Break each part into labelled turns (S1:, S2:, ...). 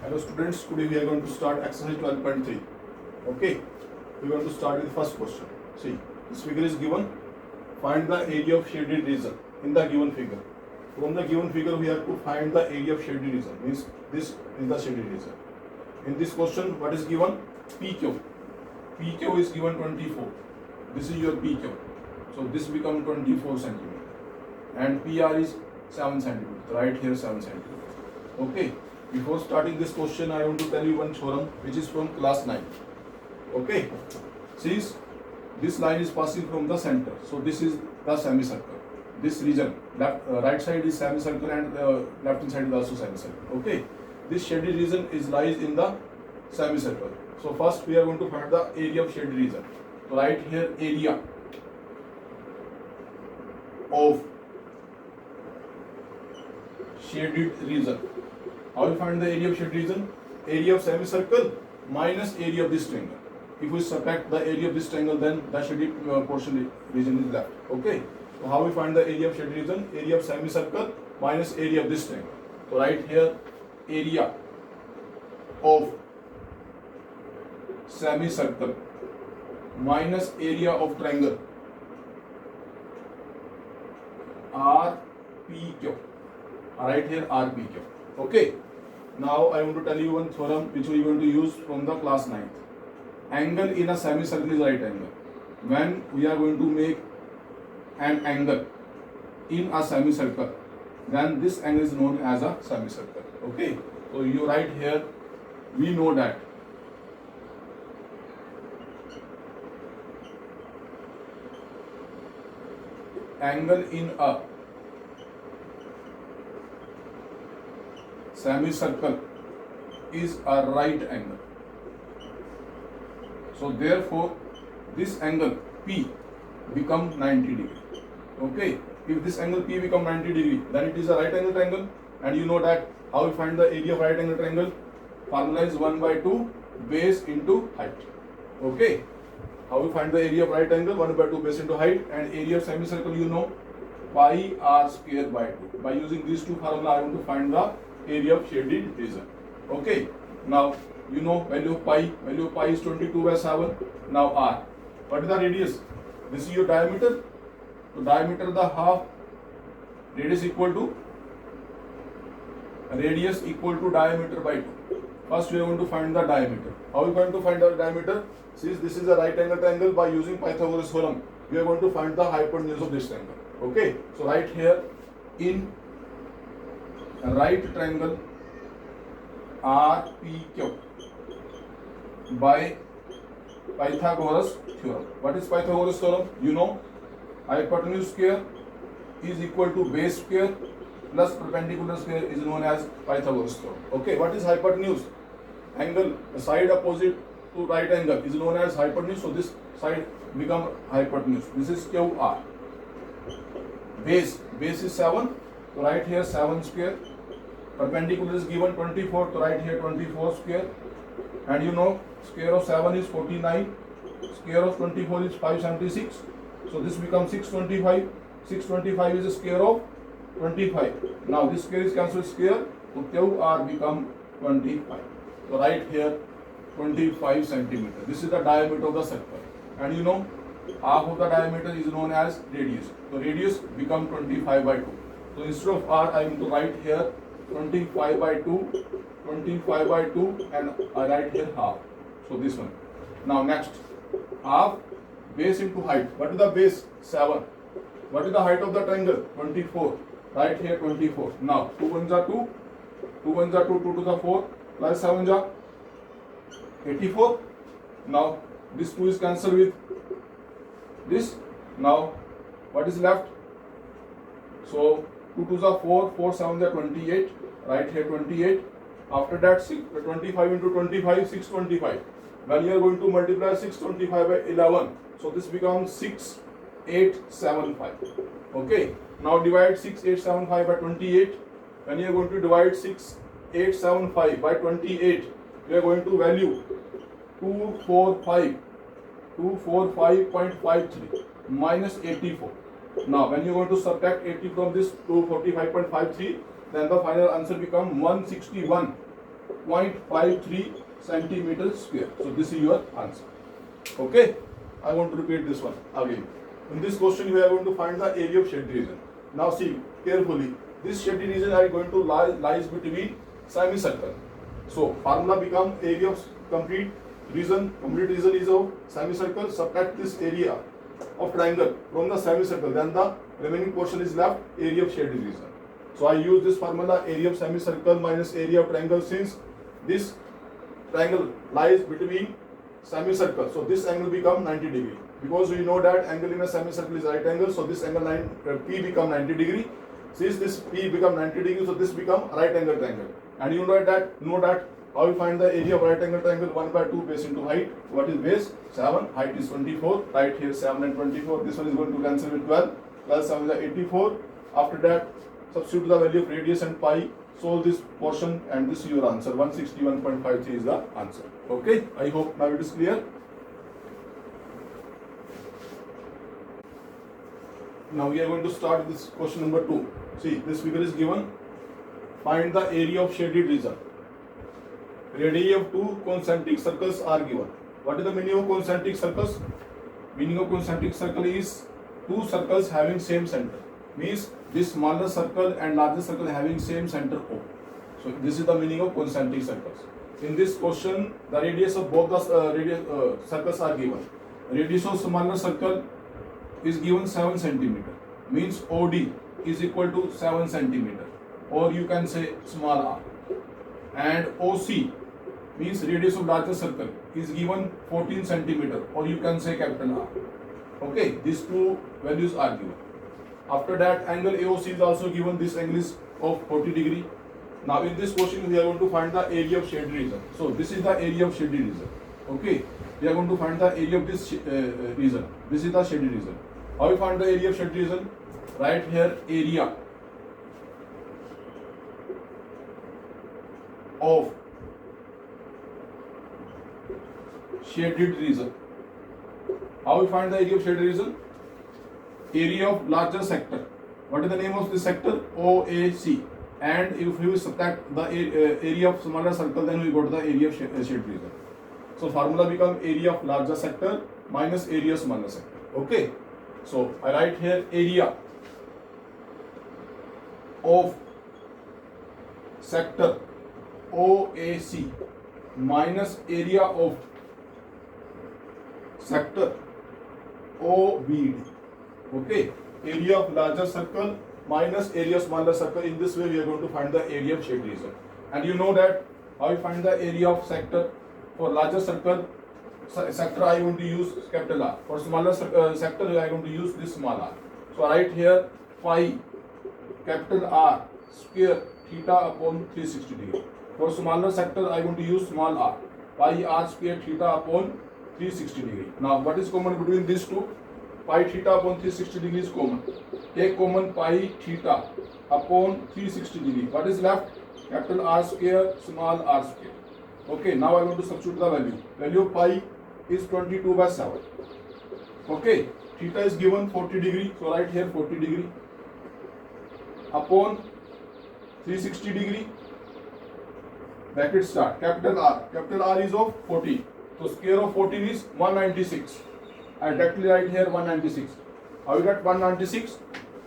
S1: Hello students, today we are going to start exercise 12.3. Okay, we are going to start with the first question. See, this figure is given. Find the area of shaded region in the given figure. From the given figure, we have to find the area of shaded region. Means this is the shaded region. In this question, what is given? PQ. PQ is given 24. This is your PQ. So this becomes 24 centimeter. And PR is 7 centimeter. Right here 7 centimeter. Okay. Before starting this question, I want to tell you one theorem which is from class 9. Okay. Since this line is passing from the center, so this is the semicircle. This region, right side is semicircle and left hand side is also semicircle. Okay. This shaded region lies in the semicircle. So first we are going to find the area of shaded region. So right here area of shaded region. How we find the area of shaded region? Area of semicircle minus area of this triangle. If we subtract the area of this triangle, then the shaded portion region is left. Okay. So how we find the area of shaded region? Area of semicircle minus area of this triangle. So right here area of semicircle minus area of triangle RPQ. Right here RPQ. Okay. Now I want to tell you one theorem which we are going to use from the class 9th. Angle in a semicircle is right angle. When we are going to make an angle in a semicircle, then this angle is known as a semicircle. Okay. So you write here, we know that angle in a semicircle is a right angle. So therefore this angle P become 90 degree. Okay. If this angle P become 90 degree, then it is a right angle triangle. And you know that how we find the area of right angle triangle? Formula is 1 by 2 base into height. Okay. How we find the area of right angle? 1 by 2 base into height. And area of semicircle, you know, pi r square by 2. By using these two formula, I want to find the area of shaded region. Okay. Now you know value of pi. Value of pi is 22 by 7. Now r. What is the radius? This is your diameter. So diameter the half. Radius equal to diameter by 2. First we are going to find the diameter. How are we going to find the diameter? Since this is a right angle triangle, by using Pythagoras theorem, we are going to find the hypotenuse of this triangle. Okay. So right here in right triangle RPQ by Pythagoras theorem. What is Pythagoras theorem? You know, hypotenuse square is equal to base square plus perpendicular square is known as Pythagoras theorem. Okay, what is hypotenuse? Angle, the side opposite to right angle is known as hypotenuse. So this side become hypotenuse. This is QR. Base is 7. So right here 7 square. Perpendicular is given 24, so right here 24 square. And you know square of 7 is 49, square of 24 is 576. So this becomes 625. 625 is a square of 25. Now this square is cancelled square, so QR become 25. So right here 25 centimeter. This is the diameter of the circle. And you know half of the diameter is known as radius. So radius become 25 by 2. So instead of r, I am to write here 25 by 2, 25 by 2, and I write here half. So this one. Now next, half base into height. What is the base? 7. What is the height of the triangle? 24. Right here 24. Now 2 ones are 2, 2 ones are 2, 2 to the 4, plus 7 are 84. Now this 2 is cancelled with this. Now what is left? So 2 2s are 4, 4 7s are 28. Right here 28. After that 25 into 25, 625. When you are going to multiply 625 by 11, so this becomes 6875. Okay. Now divide 6875 by 28. When you are going to divide 6875 by 28, we are going to value 245.53 minus 84. Now, when you are going to subtract 80 from this 245.53, then the final answer become 161. 0.53 centimeter square. So this is your answer. Okay, I want to repeat this one again. In this question, we are going to find the area of shaded region. Now see carefully. This shaded region are going to lies between semicircle. So formula become area of complete region. Complete region is of semicircle. Subtract this area of triangle from the semicircle. Then the remaining portion is left, area of shaded region. So I use this formula, area of semicircle minus area of triangle, since this triangle lies between semicircle. So this angle become 90 degree. Because we know that angle in a semicircle is right angle, so this angle P become 90 degree. Since this P become 90 degree, so this become right angle triangle. And you know that how we find the area of right angle triangle? 1/2 base into height. What is base? 7. Height is 24. Right here 7 and 24. This one is going to cancel with 12. 12 7 is 84. After that, substitute the value of radius and pi. Solve this portion and this is your answer. 161.53 is the answer. Okay. I hope now it is clear. Now we are going to start this question number 2. See, this figure is given. Find the area of shaded region. Radii of two concentric circles are given. What is the meaning of concentric circles? Meaning of concentric circle is two circles having same center. Means this smaller circle and larger circle having same center O. So this is the meaning of concentric circles. In this question, the radius of both the circles are given. Radius of smaller circle is given 7 centimeter. Means OD is equal to 7 centimeter. Or you can say small r. And OC means radius of larger circle is given 14 centimeter, or you can say capital R. Okay, these two values are given. After that, angle AOC is also given. This angle is of 40 degree. Now in this question, we are going to find the area of shaded region. So this is the area of shaded region. Okay, we are going to find the area of this region. This is the shaded region. How we find the area of shaded region? Right here, area of shaded region. How we find the area of shaded region? Area of larger sector. What is the name of this sector? OAC. And if we subtract the area of smaller circle, then we go to the area of shaded region. So formula become area of larger sector minus area of smaller sector. Okay. So I write here area of sector OAC minus area of sector OBD. Okay, area of larger circle minus area of smaller circle. In this way, we are going to find the area of shaded region. And you know that how we find the area of sector for larger circle. Sector I am going to use capital R. For smaller sector I am going to use this small r. So I write here phi capital R square theta upon 360 degree. For smaller sector I am going to use small r. Pi r square theta upon 360 degree. Now what is common between these two? Pi theta upon 360 degree is common. Take common pi theta upon 360 degree. What is left? Capital R square, small r square. Okay, now I am going to substitute the value. Value of pi is 22/7. Okay, theta is given 40 degree. So write here 40 degree upon 360 degree. Bracket start. Capital R is of 14. So square of 14 is 196. I directly write here 196. How you get 196?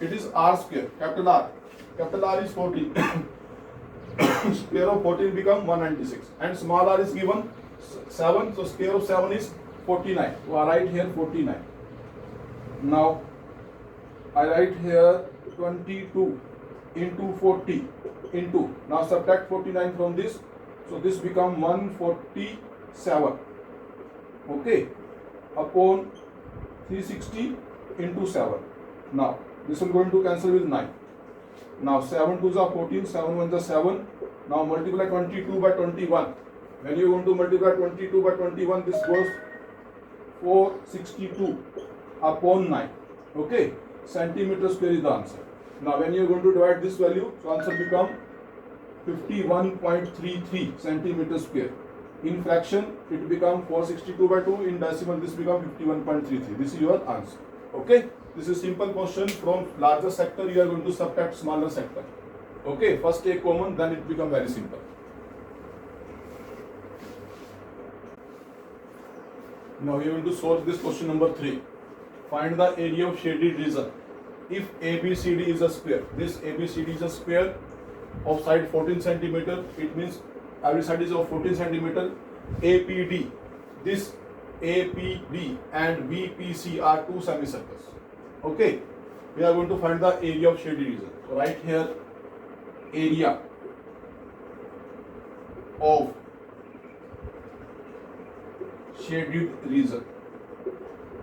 S1: It is r square. Capital R. Capital R is 14. Square of 14 become 196. And small r is given 7. So square of 7 is 49. So I write here 49. Now I write here 22 into 40 into. Now subtract 49 from this. So this become 147. Okay, upon 360 into 7. Now this one going to cancel with 9. Now 7 2s are 14, 7 1s are 7. Now multiply 22 by 21. When you want to multiply 22 by 21, this goes 462 upon 9. Okay, centimeter square is the answer. Now when you are going to divide this value, so answer become 51.33 centimeter square. In fraction, it become 462 by 2. In decimal, this become 51.33. This is your answer. Okay, this is simple question. From larger sector, you are going to subtract smaller sector. Okay, first take common, then it become very simple. Now we are going to solve this question number 3. Find the area of shaded region. If ABCD is a square, this ABCD is a square of side 14 centimeter. It means every side is of 14 centimeter. APD, this APD and BPC are two semicircles. Okay, we are going to find the area of shaded region. So right here, area of shaded region.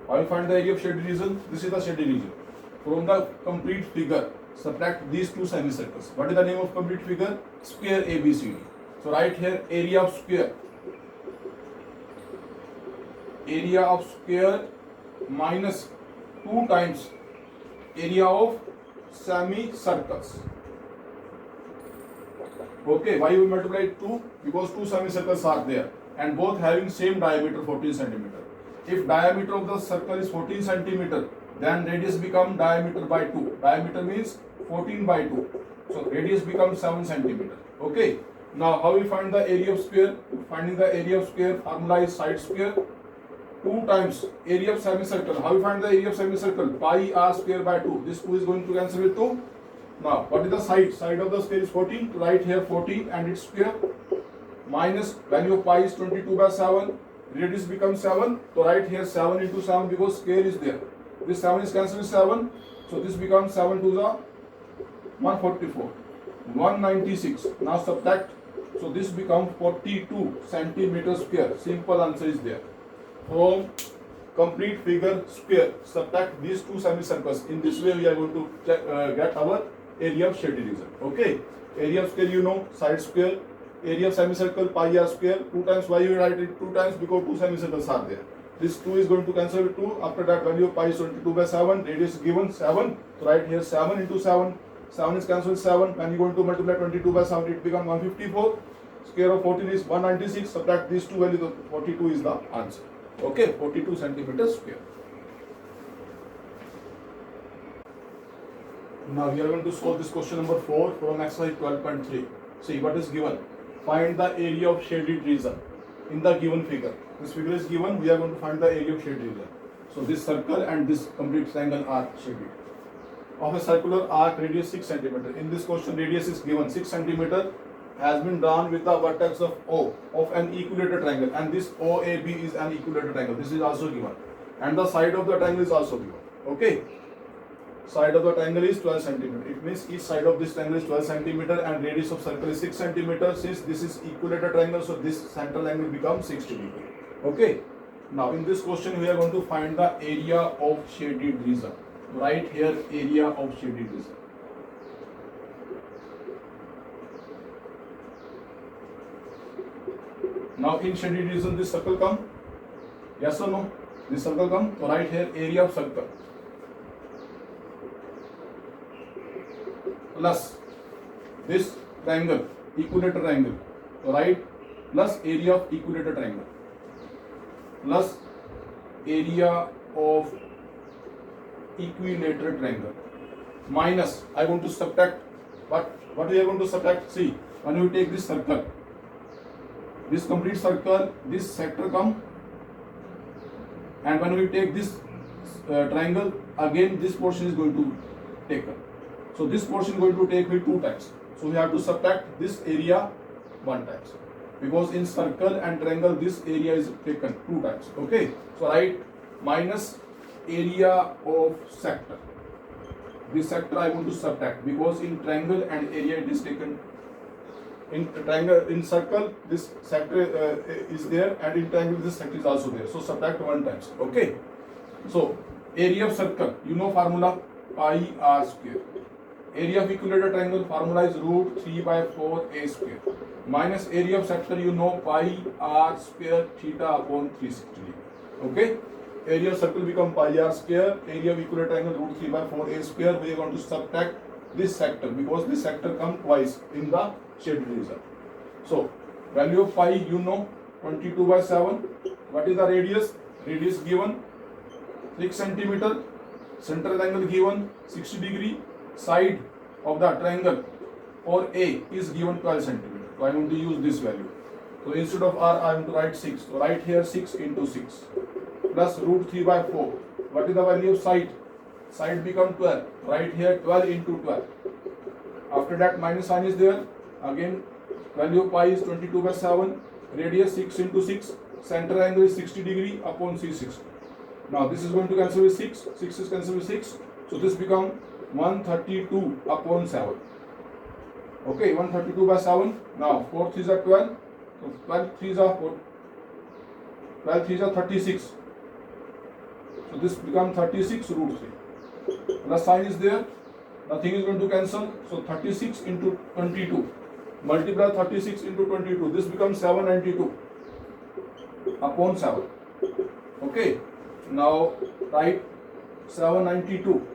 S1: How you find the area of shaded region? This is the shaded region. From the complete figure, subtract these two semicircles. What is the name of complete figure? Square ABCD. So right here, area of square. Area of square minus 2 times area of semicircles. Okay, why we multiply 2? Because two semicircles are there and both having same diameter 14 centimeter. If diameter of the circle is 14 centimeter, then radius become diameter by 2. Diameter means 14 by 2. So radius becomes 7 centimeter. Okay. Now how we find the area of square? Finding the area of square, formula is side square 2 times area of semicircle. How we find the area of semicircle? Pi r square by 2. This 2 is going to cancel with 2. Now what is the side? Side of the square is 14. Right here 14 and its square minus value of pi is 22 by 7. Radius becomes 7. So right here 7 into 7 because square is there. This 7 is cancelled with 7. So this becomes 7 to the 144. 196. Now subtract. So this becomes 42 centimeter square. Simple answer is there. From complete figure square, subtract these two semicircles. In this way we are going to get our area of shaded region. Okay. Area of square you know, side square. Area of semicircle pi r square. 2 times, why you write it 2 times? Because two semicircles are there. This 2 is going to cancel with 2. After that value of pi is 22 by 7. Radius given 7. So right here 7 into 7. 7 is cancelled with 7. When you going to multiply 22 by 7, it becomes 154. Square of 14 is 196. Subtract these two values. 42 is the answer. Okay, 42 centimeters square. Now we are going to solve this question number 4 from exercise 12.3. See what is given. Find the area of shaded region in the given figure. This figure is given. We are going to find the area of shaded region. So this circle and this complete triangle are shaded. Of a circular arc radius 6 centimeter. In this question radius is given 6 centimeter. Has been drawn with the vertex of O of an equilateral triangle, and this OAB is an equilateral triangle. This is also given, and the side of the triangle is also given. Okay, side of the triangle is 12 centimeter. It means each side of this triangle is 12 centimeter, and radius of circle is 6 centimeter. Since this is equilateral triangle, so this central angle becomes 60 degree. Okay. Now in this question we are going to find the area of shaded region. Right here, area of shaded region. Now in shaded region this circle come? Yes or no? This circle come? So right here area of circle plus this triangle, equilateral triangle. So right plus area of equilateral triangle plus area of equilateral triangle minus, I want to subtract. What we are going to subtract? See, when we take this circle, this complete circle, this sector come, and when we take this triangle, again this portion is going to take. So this portion is going to take with 2 times. So we have to subtract this area 1 times, because in circle and triangle this area is taken 2 times. Okay. So write minus area of sector. This sector I want to subtract, because in triangle and area it is taken. In triangle, in circle, this sector is there, and in triangle this sector is also there. So subtract 1 times. Okay. So area of circle, you know formula, pi r square. Area of equilateral triangle formula is root 3 by 4 a square. Minus area of sector, you know, pi r square theta upon 360 degree. Okay. Area of circle become pi r square. Area of equilateral triangle root 3 by 4 a square. We are going to subtract this sector, because this sector comes twice in the shaded region. So value of pi you know, 22 by 7. What is the radius? Radius given 6 centimeter. Central angle given 60 degree. Side of the triangle or A is given 12 centimeter. So I want to use this value. So instead of R I am to write 6. So write here 6 into 6. plus root 3 by 4. What is the value of side? Side become 12. Right here 12 into 12. After that minus sign is there. Again value of pi is 22 by 7. Radius 6 into 6. Center angle is 60 degree upon C60. Now this is going to cancel with 6. 6 is cancelled with 6. So this become 132 upon 7. Okay, 132 by 7. Now 4 3s are 12. So 12 3s are 4. 12 3s are 36. So this become 36 root 3. Plus sign is there. Nothing is going to cancel. So 36 into 22. Multiply 36 into 22. This becomes 792 upon 7. Okay. Now write 792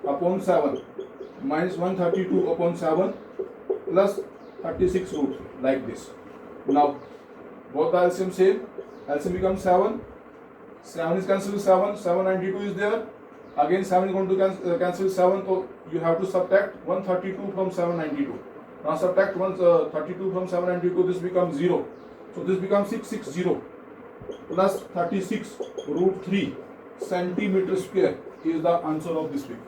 S1: upon 7 minus 132 upon 7 plus 36 root 3 like this. Now both the LCM same. LCM becomes 7. 7 is cancelled with 7. 792 is there. Again 7 is going to cancel with 7. So you have to subtract 132 from 792. Now subtract 132 from 792. This becomes 0. So this becomes 660 plus 36 root 3 centimeter square is the answer of this figure.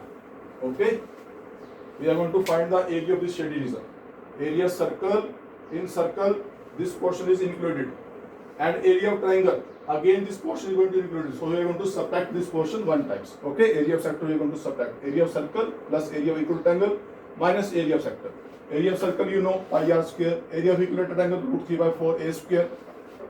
S1: Okay. We are going to find the area of this shaded region. Area circle, in circle this portion is included, and area of triangle again this portion is going to be included. So we are going to subtract this portion one times. Okay. Area of sector we are going to subtract area of circle plus area of equilateral triangle minus area of sector. Area of circle you know pi r square. Area of equilateral triangle root 3 by 4 a square.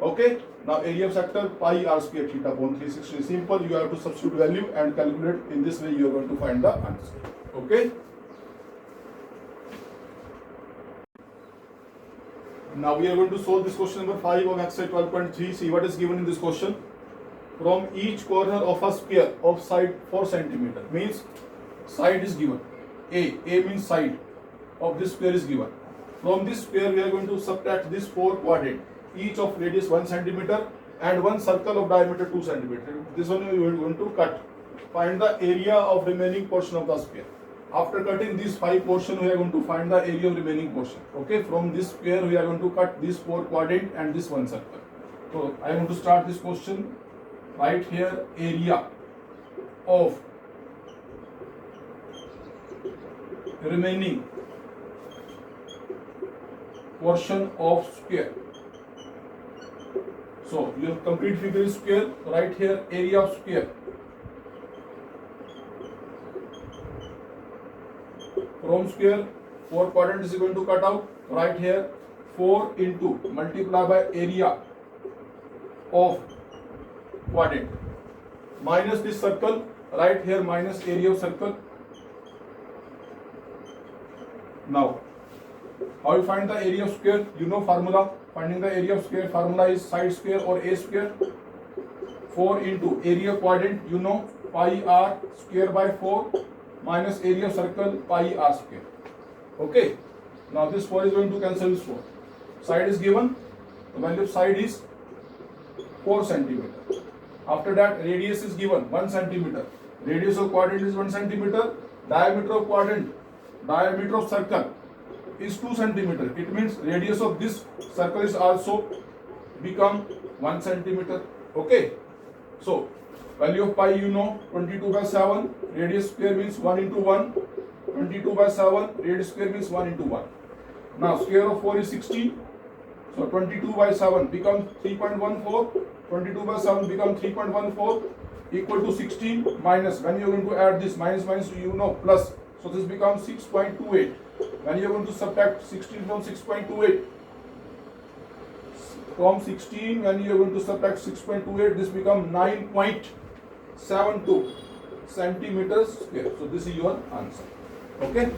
S1: Okay. Now area of sector pi r square theta upon 360. Simple. You have to substitute value and calculate. In this way you are going to find the answer. Okay. Now we are going to solve this question number 5 of exercise 12.3. See what is given in this question. From each corner of a square of side 4 centimeter, means side is given. A means side of this square is given. From this square we are going to subtract this 4 quadrant, each of radius 1 centimeter and one circle of diameter 2 centimeter. This one we are going to cut. Find the area of remaining portion of the square. After cutting these 5 portion, we are going to find the area of remaining portion. Okay, from this square we are going to cut this 4 quadrant and this one circle. So I want to start this question. Right here, area of remaining portion of square. So your complete figure is square. Right here, area of square. From square 4 quadrant is going to cut out. Right here 4 into multiply by area of quadrant minus this circle. Right here minus area of circle. Now how you find the area of square? You know formula. Finding the area of square formula is side square or a square. 4 into area quadrant, you know pi r square by 4 minus area of circle pi r square. Okay. Now this 4 is going to cancel this 4. Side is given. The value of side is 4 centimeter. After that radius is given 1 centimeter. Radius of quadrant is 1 centimeter. Diameter of quadrant, diameter of circle is 2 centimeter. It means radius of this circle is also become 1 centimeter. Okay. So value of pi you know 22 by 7. Radius square means 1 into 1. 22 by 7. Radius square means 1 into 1. Now square of 4 is 16. So 22 by 7 becomes 3.14. 22 by 7 becomes 3.14 equal to 16 minus, when you are going to add this minus you know plus. So this becomes 6.28. When you are going to subtract 16 from 6.28, from 16 when you are going to subtract 6.28, this becomes 9.72 centimeters square. So this is your answer. Okay.